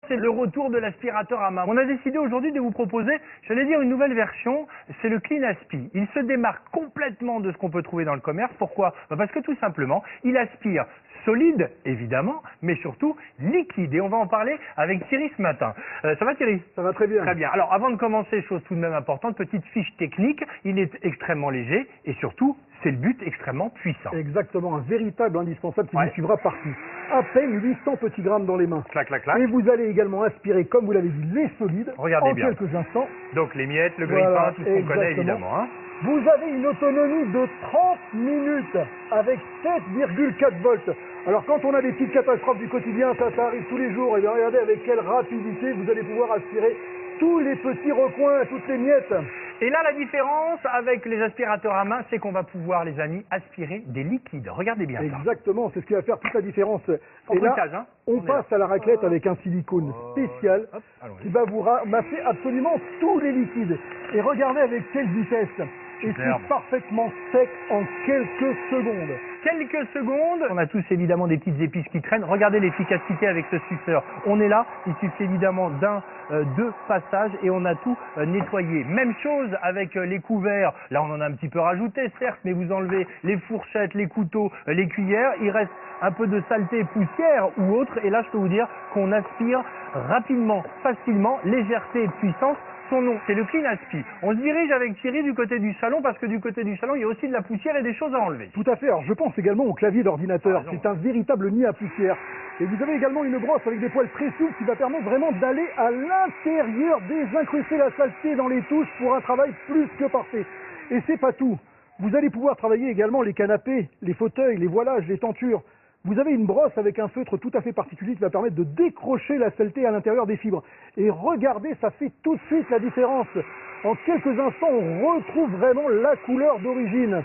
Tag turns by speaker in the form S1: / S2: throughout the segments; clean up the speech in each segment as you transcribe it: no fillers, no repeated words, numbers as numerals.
S1: C'est le retour de l'aspirateur à main. On a décidé aujourd'hui de vous proposer, j'allais dire, une nouvelle version, c'est le Clean Aspi. Il se démarque complètement de ce qu'on peut trouver dans le commerce. Pourquoi? Parce que tout simplement, il aspire solide, évidemment, mais surtout liquide. Et on va en parler avec Thierry ce matin. Ça va Thierry?
S2: Ça va très bien.
S1: Très bien. Alors avant de commencer, chose tout de même importante, petite fiche technique, il est extrêmement léger et surtout, c'est le but, extrêmement puissant.
S2: Exactement, un véritable indispensable qui vous suivra partout. À peine 800 petits grammes dans les mains.
S1: Clac, clac, clac.
S2: Et vous allez également aspirer, comme vous l'avez dit, les solides
S1: Regardez
S2: en
S1: bien.
S2: quelques instants.
S1: Donc les miettes, le grille-pain,
S2: Voilà,
S1: tout ce qu'on connaît évidemment. Hein.
S2: Vous avez une autonomie de 30 minutes avec 7,4 volts. Alors quand on a des petites catastrophes du quotidien, ça arrive tous les jours, et bien regardez avec quelle rapidité vous allez pouvoir aspirer tous les petits recoins, toutes les miettes.
S1: Et là, la différence avec les aspirateurs à main, c'est qu'on va pouvoir, les amis, aspirer des liquides. Regardez bien ça.
S2: Exactement, c'est ce qui va faire toute la différence.
S1: En
S2: Et là,
S1: bruitage, hein.
S2: on passe à la raclette avec un silicone spécial qui va vous ramasser absolument tous les liquides. Et regardez avec quelle vitesse. Et c'est parfaitement sec en quelques secondes.
S1: Quelques secondes. On a tous évidemment des petites épices qui traînent. Regardez l'efficacité avec ce suceur. On est là, il suffit évidemment deux passages et on a tout nettoyé. Même chose avec les couverts. Là, on en a un petit peu rajouté, certes, mais vous enlevez les fourchettes, les couteaux, les cuillères. Il reste un peu de saleté, poussière ou autre. Et là, je peux vous dire qu'on aspire rapidement, facilement, légèreté et puissance. Son nom, c'est le Clean Aspi. On se dirige avec Thierry du côté du salon parce que du côté du salon, il y a aussi de la poussière et des choses à enlever.
S2: Tout à fait. Alors, je pense également au clavier d'ordinateur. C'est un véritable nid à poussière. Et vous avez également une brosse avec des poils très souples qui va permettre vraiment d'aller à l'intérieur, désincruster la saleté dans les touches pour un travail plus que parfait. Et c'est pas tout. Vous allez pouvoir travailler également les canapés, les fauteuils, les voilages, les tentures. Vous avez une brosse avec un feutre tout à fait particulier qui va permettre de décrocher la saleté à l'intérieur des fibres. Et regardez, ça fait tout de suite la différence. En quelques instants, on retrouve vraiment la couleur d'origine.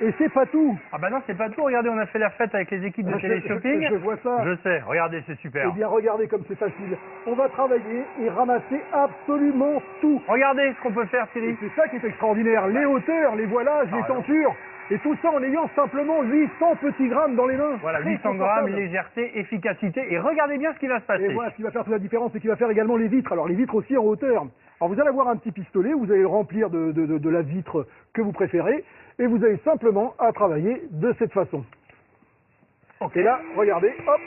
S2: Et c'est pas tout.
S1: Ah bah non, c'est pas tout. Regardez, on a fait la fête avec les équipes de télé-shopping.
S2: Je vois ça.
S1: Je sais, regardez, c'est super.
S2: Eh bien, regardez comme c'est facile. On va travailler et ramasser absolument tout.
S1: Regardez ce qu'on peut faire, Thierry.
S2: C'est ça qui est extraordinaire. Les hauteurs, les voilages, les tentures. Et tout ça en ayant simplement 800 petits grammes dans les mains.
S1: Voilà, 800 grammes, légèreté, efficacité. Et regardez bien ce qui va se passer.
S2: Et voilà ce qui va faire toute la différence, c'est qu'il va faire également les vitres. Alors les vitres aussi en hauteur. Alors vous allez avoir un petit pistolet, vous allez le remplir de la vitre que vous préférez. Et vous avez simplement à travailler de cette façon.
S1: Okay.
S2: Et là, regardez, hop,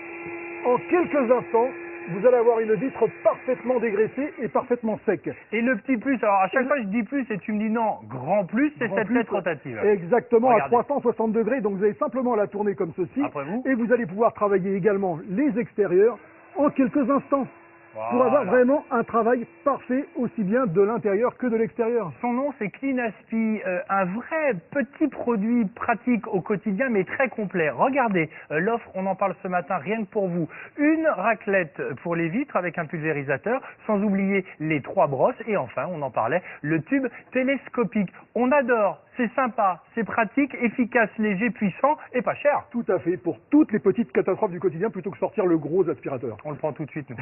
S2: en quelques instants, vous allez avoir une vitre parfaitement dégraissée et parfaitement sec.
S1: Et le petit plus, alors à chaque fois je dis plus et tu me dis non, grand plus, c'est cette tête rotative.
S2: Exactement,
S1: regardez.
S2: à 360 degrés, donc vous avez simplement à la tourner comme ceci.
S1: Après vous.
S2: Et vous allez pouvoir travailler également les extérieurs en quelques instants.
S1: Voilà.
S2: Pour avoir vraiment un travail parfait, aussi bien de l'intérieur que de l'extérieur.
S1: Son nom, c'est Clean Aspi, un vrai petit produit pratique au quotidien, mais très complet. Regardez, l'offre, on en parle ce matin, rien que pour vous. Une raclette pour les vitres avec un pulvérisateur, sans oublier les 3 brosses. Et enfin, on en parlait, le tube télescopique. On adore, c'est sympa, c'est pratique, efficace, léger, puissant et pas cher.
S2: Tout à fait, pour toutes les petites catastrophes du quotidien, plutôt que sortir le gros aspirateur.
S1: On le prend tout de suite, nous.